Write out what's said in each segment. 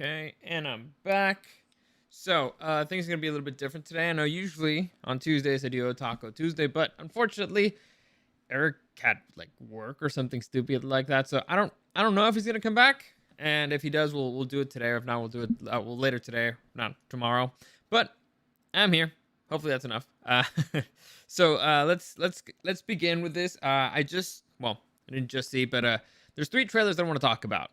Okay, and I'm back. So, things are going to be a little bit different today. I know usually on Tuesdays I do a Taco Tuesday, but unfortunately, Eric had like work or something stupid like that. So I don't know if he's going to come back. And if he does, we'll do it today. Or if not, we'll do it later today, not tomorrow. But I'm here. Hopefully that's enough. Let's begin with this. I didn't just see, but there's three trailers I want to talk about.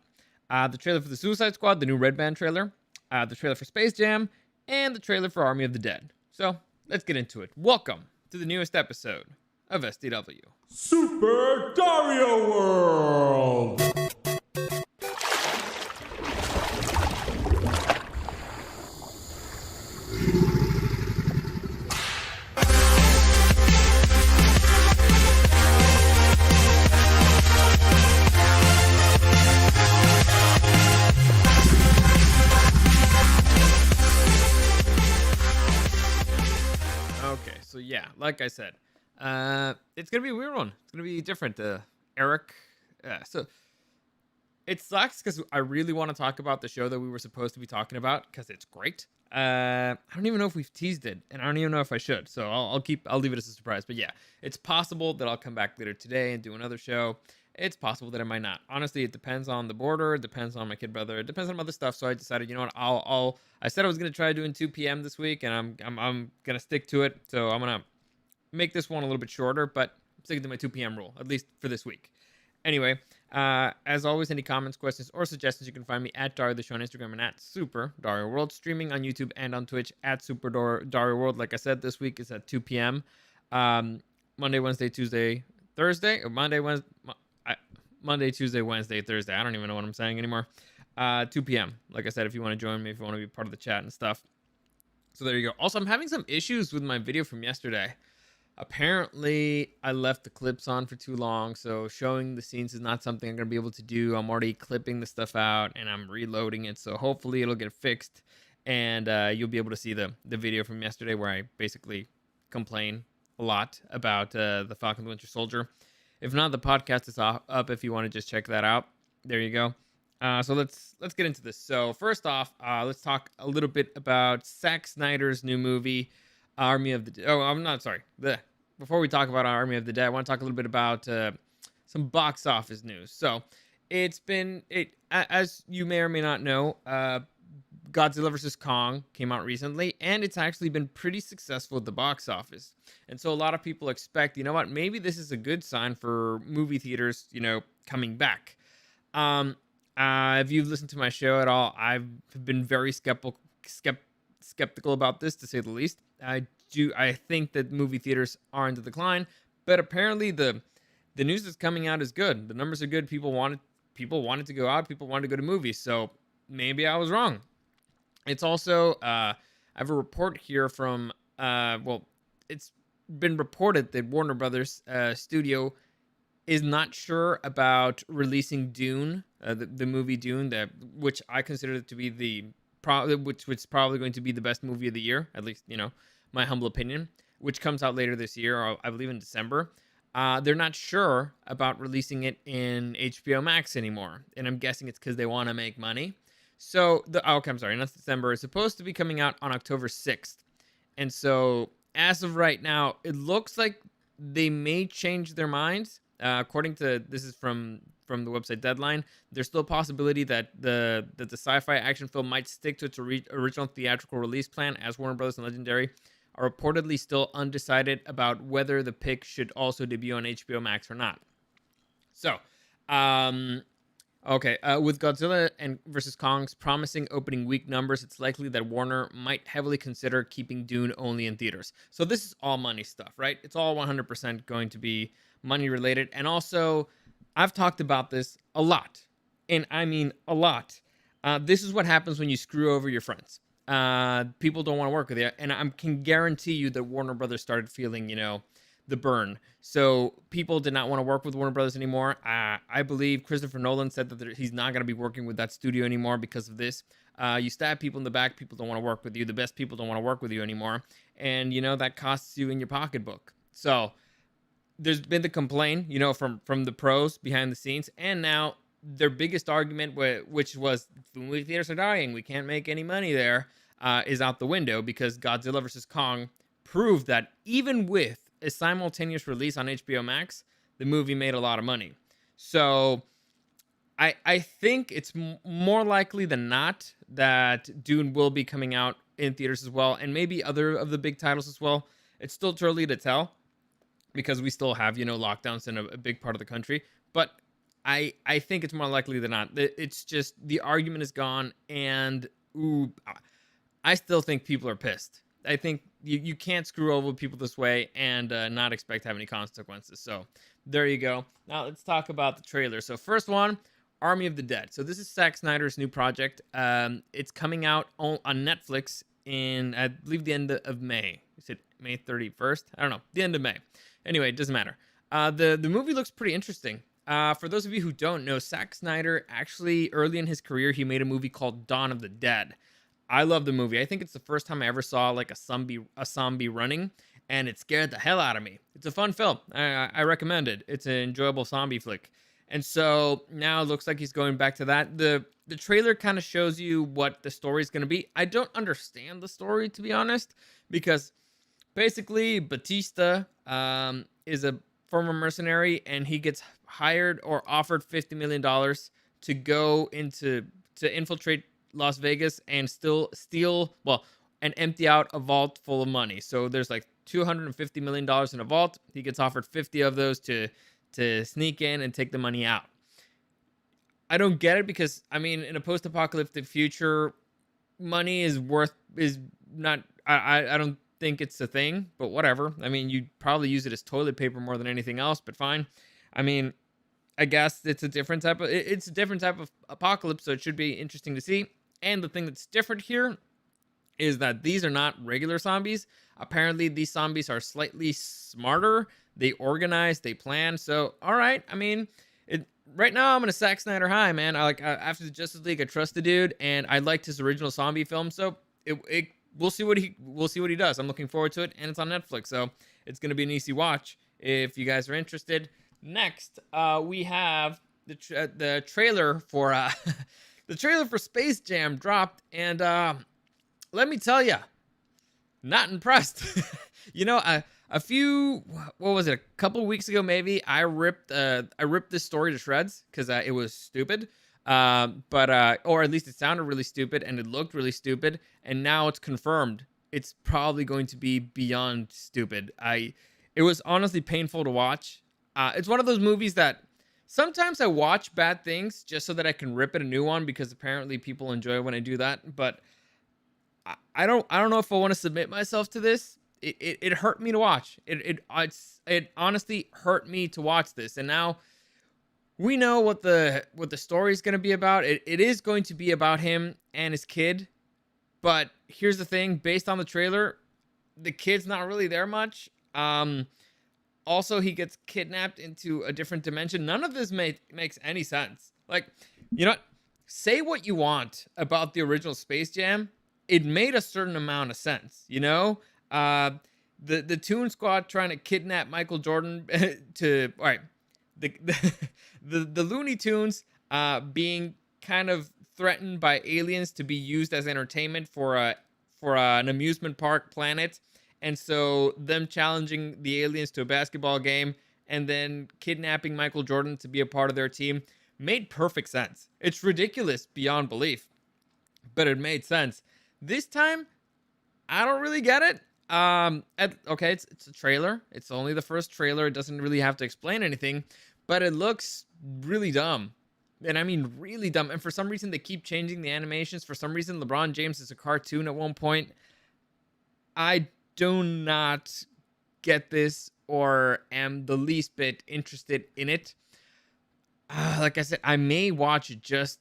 The trailer for the Suicide Squad, the new Red Band trailer, the trailer for Space Jam, and the trailer for Army of the Dead. So let's get into it. Welcome to the newest episode of SDW. Super Dario World! Okay, so yeah, like I said, it's gonna be a weird one. It's gonna be different. Eric, so it sucks because I really want to talk about the show that we were supposed to be talking about because it's great. I don't even know if we've teased it, and I don't even know if I should. So I'll leave it as a surprise. But yeah, it's possible that I'll come back later today and do another show. It's possible that I might not. Honestly, it depends on the border. It depends on my kid brother. It depends on other stuff. So I decided, you know what? I said I was gonna try doing 2 p.m. this week, and I'm gonna stick to it. So I'm gonna make this one a little bit shorter, but I'm sticking to my 2 p.m. rule, at least for this week. Anyway, as always, any comments, questions, or suggestions, you can find me at Dario the Show on Instagram and at Super Dario World, streaming on YouTube and on Twitch at Super Dario World. Like I said, this week is at 2 p.m. Monday, Wednesday, Tuesday, Thursday, or Monday, Tuesday, Wednesday, Thursday. I don't even know what I'm saying anymore. 2 p.m. Like I said, if you want to join me, if you want to be part of the chat and stuff. So there you go. Also, I'm having some issues with my video from yesterday. Apparently, I left the clips on for too long, so showing the scenes is not something I'm going to be able to do. I'm already clipping the stuff out, and I'm reloading it, so hopefully it'll get fixed, and you'll be able to see the video from yesterday where I basically complain a lot about the Falcon the Winter Soldier. If not, the podcast is up if you want to just check that out. There you go. So let's get into this. So first off, let's talk a little bit about Zack Snyder's new movie, Army of the... Oh, I'm not sorry. Before we talk about Army of the Dead, I want to talk a little bit about some box office news. So as you may or may not know, Godzilla vs. Kong came out recently, and it's actually been pretty successful at the box office. And so a lot of people expect, you know what, maybe this is a good sign for movie theaters, coming back. If you've listened to my show at all, I've been very skeptical about this, to say the least. I think that movie theaters are in the decline, but apparently the news that's coming out is good. The numbers are good. People wanted to go out. People wanted to go to movies. So maybe I was wrong. It's also I have a report here from it's been reported that Warner Brothers studio is not sure about releasing Dune, the movie Dune, which I consider to be which was probably going to be the best movie of the year, at least my humble opinion, which comes out later this year, or I believe in December. They're not sure about releasing it in HBO Max anymore, and I'm guessing it's because they want to make money. So I'm sorry, not December. It's supposed to be coming out on October 6th, and so as of right now, it looks like they may change their minds. According to this is from the website Deadline, there's still a possibility that the sci-fi action film might stick to its original theatrical release plan, as Warner Bros. And Legendary are reportedly still undecided about whether the pick should also debut on HBO Max or not. So, with Godzilla and vs. Kong's promising opening week numbers, it's likely that Warner might heavily consider keeping Dune only in theaters. So this is all money stuff, right? It's all 100% going to be money related. And also, I've talked about this a lot, and I mean a lot. This is what happens when you screw over your friends. People don't want to work with you, and I can guarantee you that Warner Brothers started feeling, the burn. So people did not want to work with Warner Brothers anymore. I believe Christopher Nolan said that he's not going to be working with that studio anymore because of this. You stab people in the back, people don't want to work with you. The best people don't want to work with you anymore, and that costs you in your pocketbook. So there's been the complaint, from the pros behind the scenes, and now their biggest argument, which was the movie theaters are dying, we can't make any money there, is out the window because Godzilla vs Kong proved that even with a simultaneous release on HBO Max, the movie made a lot of money. So I think it's more likely than not that Dune will be coming out in theaters as well, and maybe other of the big titles as well. It's still too early to tell because we still have lockdowns in a big part of the country, but I think it's more likely than not. It's just the argument is gone, and ooh, I still think people are pissed. I think you can't screw over people this way and not expect to have any consequences. So there you go. Now let's talk about the trailer. So first one, Army of the Dead. So this is Zack Snyder's new project. It's coming out on Netflix in, I believe, the end of May. Is it May 31st? I don't know. The end of May. Anyway, it doesn't matter. The movie looks pretty interesting. For those of you who don't know, Zack Snyder actually, early in his career, he made a movie called Dawn of the Dead. I love the movie. I think it's the first time I ever saw like a zombie running, and it scared the hell out of me. It's a fun film. I recommend it. It's an enjoyable zombie flick. And so now it looks like he's going back to that. The trailer kind of shows you what the story is going to be. I don't understand the story, to be honest, because basically Batista is a former mercenary, and he gets hired or offered $50 million to go to infiltrate Las Vegas and still steal, well, and empty out a vault full of money. So there's like $250 million in a vault. He gets offered 50 of those to sneak in and take the money out. I don't get it because, I mean, in a post-apocalyptic future, money is not, I don't think it's a thing, but whatever. I mean, you'd probably use it as toilet paper more than anything else, but fine. I mean, I guess it's a different type of apocalypse, so it should be interesting to see. And the thing that's different here is that these are not regular zombies. Apparently, these zombies are slightly smarter. They organize, they plan. So, all right. I mean, right now I'm in a Zack Snyder high, man. After the Justice League, I trust the dude, and I liked his original zombie film. So we'll see what he does. I'm looking forward to it, and it's on Netflix, so it's gonna be an easy watch if you guys are interested. Next, we have the trailer for the trailer for Space Jam dropped, and let me tell you, not impressed. A couple weeks ago maybe, I ripped this story to shreds because it was stupid. Or at least it sounded really stupid and it looked really stupid, and now it's confirmed. It's probably going to be beyond stupid. It was honestly painful to watch. It's one of those movies that sometimes I watch bad things just so that I can rip it a new one because apparently people enjoy when I do that. But I don't know if I want to submit myself to this. It hurt me to watch. It honestly hurt me to watch this. And now we know what the story is going to be about. It is going to be about him and his kid. But here's the thing, based on the trailer, the kid's not really there much. Also, he gets kidnapped into a different dimension. None of this makes any sense. Like, you know what? Say what you want about the original Space Jam. It made a certain amount of sense, you know? The Toon Squad trying to kidnap Michael Jordan to, all right, the Looney Tunes being kind of threatened by aliens to be used as entertainment for an amusement park planet. And so them challenging the aliens to a basketball game and then kidnapping Michael Jordan to be a part of their team made perfect sense. It's ridiculous beyond belief, but it made sense. This time, I don't really get it. Okay, it's a trailer. It's only the first trailer. It doesn't really have to explain anything, but it looks really dumb. And I mean really dumb. And for some reason, they keep changing the animations. For some reason, LeBron James is a cartoon at one point. I do not get this or am the least bit interested in it. Like I said, I may watch it just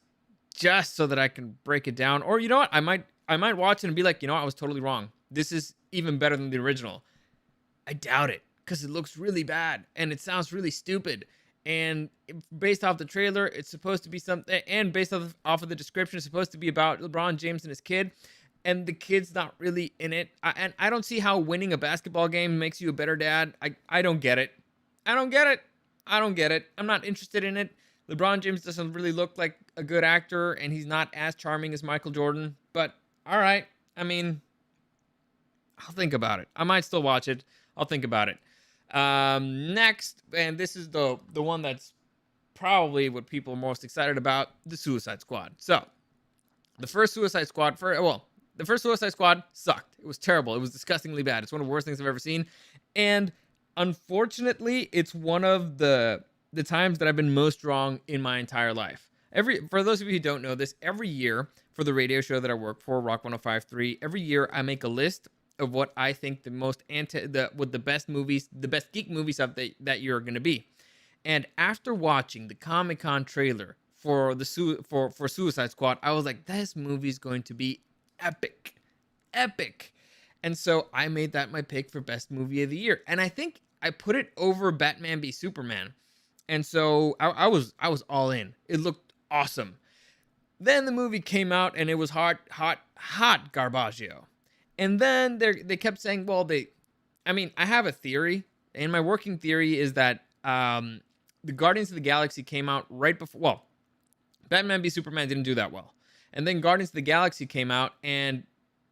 so that I can break it down. Or you know what? I might watch it and be like, you know what? I was totally wrong. This is even better than the original. I doubt it because it looks really bad and it sounds really stupid. And based off the trailer, it's supposed to be something, and based off of the description, it's supposed to be about LeBron James and his kid. And the kid's not really in it. And I don't see how winning a basketball game makes you a better dad. I don't get it. I don't get it. I'm not interested in it. LeBron James doesn't really look like a good actor, and he's not as charming as Michael Jordan. But all right, I mean, I'll think about it. I might still watch it. I'll think about it. Next, and this is the one that's probably what people are most excited about: the Suicide Squad. So the first Suicide Squad, the first Suicide Squad sucked. It was terrible. It was disgustingly bad. It's one of the worst things I've ever seen, and unfortunately, it's one of the times that I've been most wrong in my entire life. For those of you who don't know this, every year for the radio show that I work for, Rock 105.3, every year I make a list of what I think the best movies, the best geek movies of that year are going to be. And after watching the Comic-Con trailer for for Suicide Squad, I was like, this movie's going to be epic. Epic. And so I made that my pick for best movie of the year. And I think I put it over Batman v Superman. And so I was all in. It looked awesome. Then the movie came out and it was hot garbaggio. And then they kept saying, well, I have a theory, and my working theory is that the Guardians of the Galaxy came out right before, well, Batman v Superman didn't do that well. And then Guardians of the Galaxy came out, and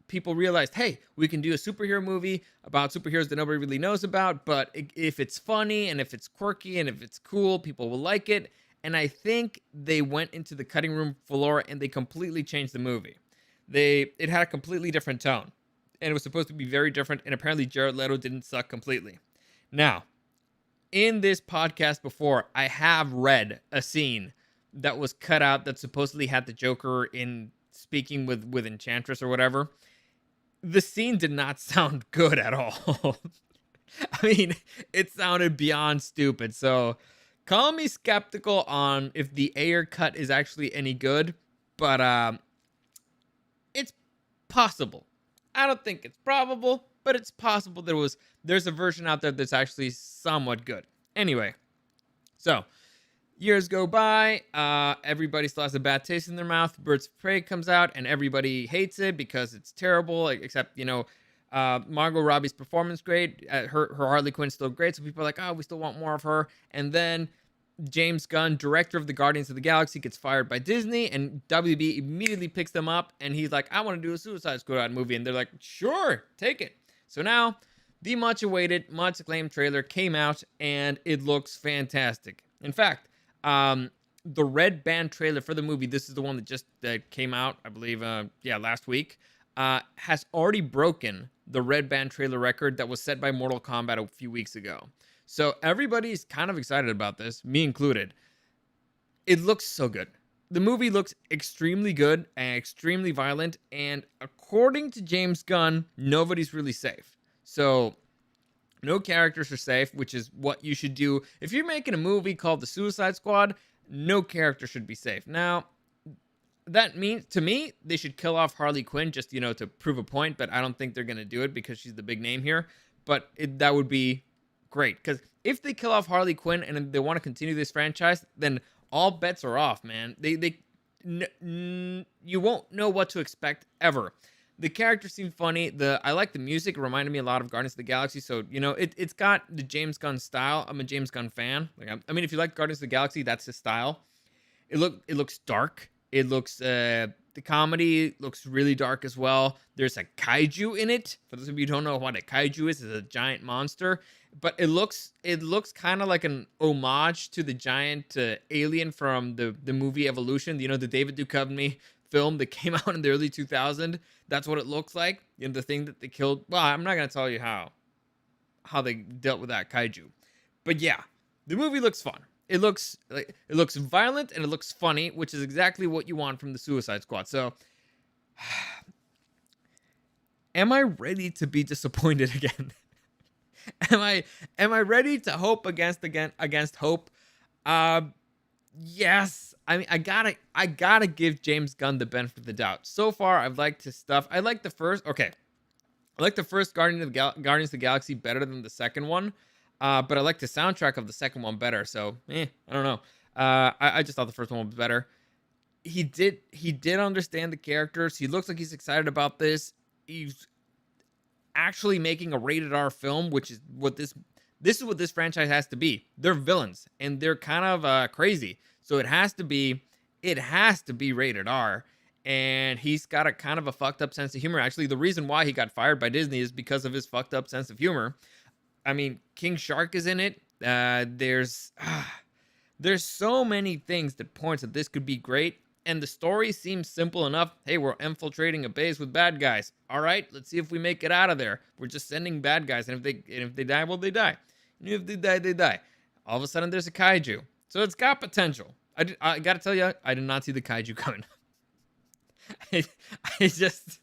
people realized, hey, we can do a superhero movie about superheroes that nobody really knows about, but if it's funny and if it's quirky and if it's cool, people will like it. And I think they went into the cutting room floor and they completely changed the movie. It had a completely different tone, and it was supposed to be very different, and apparently Jared Leto didn't suck completely. Now, in this podcast before, I have read a scene that was cut out that supposedly had the Joker in speaking with Enchantress or whatever. The scene did not sound good at all. I mean, it sounded beyond stupid. So call me skeptical on if the Ayer cut is actually any good, but it's possible. I don't think it's probable, but it's possible there's a version out there that's actually somewhat good. Anyway, so years go by, everybody still has a bad taste in their mouth. Birds of Prey comes out, and everybody hates it because it's terrible, except, Margot Robbie's performance great. Her Harley Quinn's still great, so people are like, oh, we still want more of her. And then James Gunn, director of the Guardians of the Galaxy, gets fired by Disney, and WB immediately picks them up, and he's like, I want to do a Suicide Squad movie. And they're like, sure, take it. So now, the much-awaited, much-acclaimed trailer came out, and it looks fantastic. In fact, the red band trailer for the movie, this is the one that just came out, I believe, last week, has already broken the red band trailer record that was set by Mortal Kombat a few weeks ago. So everybody's kind of excited about this, me included. It looks so good. The movie looks extremely good and extremely violent, and according to James Gunn, nobody's really safe. So no characters are safe, which is what you should do. If you're making a movie called The Suicide Squad, no character should be safe. Now, that means, to me, they should kill off Harley Quinn just, to prove a point, but I don't think they're going to do it because she's the big name here. But that would be great, because if they kill off Harley Quinn and they want to continue this franchise, then all bets are off, man. You won't know what to expect ever. The characters seem funny. I like the music. It reminded me a lot of Guardians of the Galaxy. So, it's got the James Gunn style. I'm a James Gunn fan. If you like Guardians of the Galaxy, that's his style. It looks dark. It looks, the comedy looks really dark as well. There's a kaiju in it. For those of you who don't know what a kaiju is, it's a giant monster. But it looks kind of like an homage to the giant alien from the movie Evolution. The David Duchovny film that came out in the early 2000s. That's what it looks like. The thing that they killed. Well, I'm not going to tell you how they dealt with that kaiju. But yeah, the movie looks fun. It looks violent and it looks funny, which is exactly what you want from the Suicide Squad. So, am I ready to be disappointed again? Am I ready to hope against hope? Yes. I gotta give James Gunn the benefit of the doubt. So far, I've liked his stuff. I like the first Guardians of the Galaxy better than the second one. But I like the soundtrack of the second one better. So, I don't know. I just thought the first one was better. He did understand the characters. He looks like he's excited about this. He's actually making a rated R film, which is what this franchise has to be. They're villains and they're kind of crazy. So it has to be rated R. And he's got a kind of a fucked up sense of humor. Actually, the reason why he got fired by Disney is because of his fucked up sense of humor. I mean, King Shark is in it. There's so many things that points that this could be great. And the story seems simple enough. Hey, we're infiltrating a base with bad guys. All right, let's see if we make it out of there. We're just sending bad guys, and if they die, well, they die. And if they die, they die. All of a sudden, there's a kaiju, so it's got potential. I gotta tell you, I did not see the kaiju coming. I, I just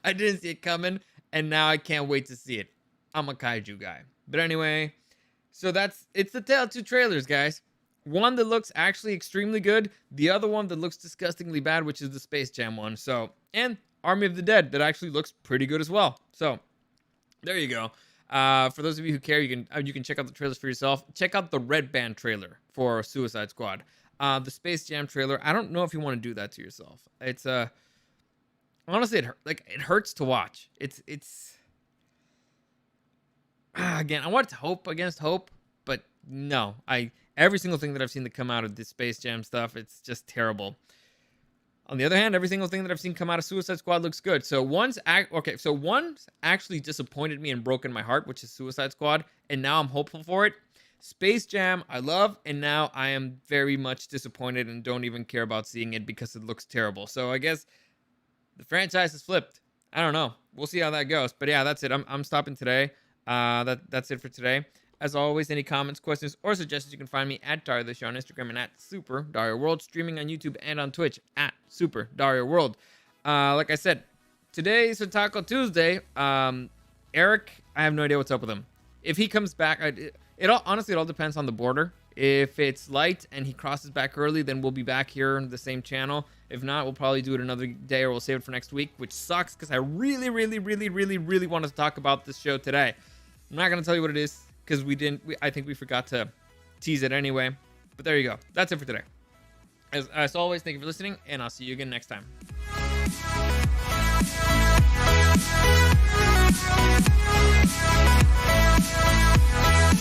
I didn't see it coming, and now I can't wait to see it. I'm a kaiju guy. But anyway, so it's the Tale of Two Trailers, guys. One that looks actually extremely good, the other one that looks disgustingly bad, which is the Space Jam one. So, and Army of the Dead that actually looks pretty good as well. So, there you go. For those of you who care, you can check out the trailers for yourself. Check out the Red Band trailer for Suicide Squad. The Space Jam trailer. I don't know if you want to do that to yourself. It's honestly it hurts to watch. It's again, I want to hope against hope, but no. Every single thing that I've seen that come out of this Space Jam stuff, it's just terrible. On the other hand, every single thing that I've seen come out of Suicide Squad looks good. So one's actually disappointed me and broken my heart, which is Suicide Squad, and now I'm hopeful for it. Space Jam, I love, and now I am very much disappointed and don't even care about seeing it because it looks terrible. So I guess the franchise is flipped. I don't know. We'll see how that goes. But yeah, that's it. I'm stopping today. That's it for today. As always, any comments, questions, or suggestions, you can find me at Dario the Show on Instagram and at Super Dario World, streaming on YouTube and on Twitch at Super Dario World. Like I said, today's a Taco Tuesday. Eric, I have no idea what's up with him. If he comes back, it all depends on the border. If it's light and he crosses back early, then we'll be back here on the same channel. If not, we'll probably do it another day, or we'll save it for next week, which sucks because I really, really, really, really, really wanted to talk about this show today. I'm not gonna tell you what it is, because I think we forgot to tease it anyway. But there you go. That's it for today. As always, thank you for listening, and I'll see you again next time.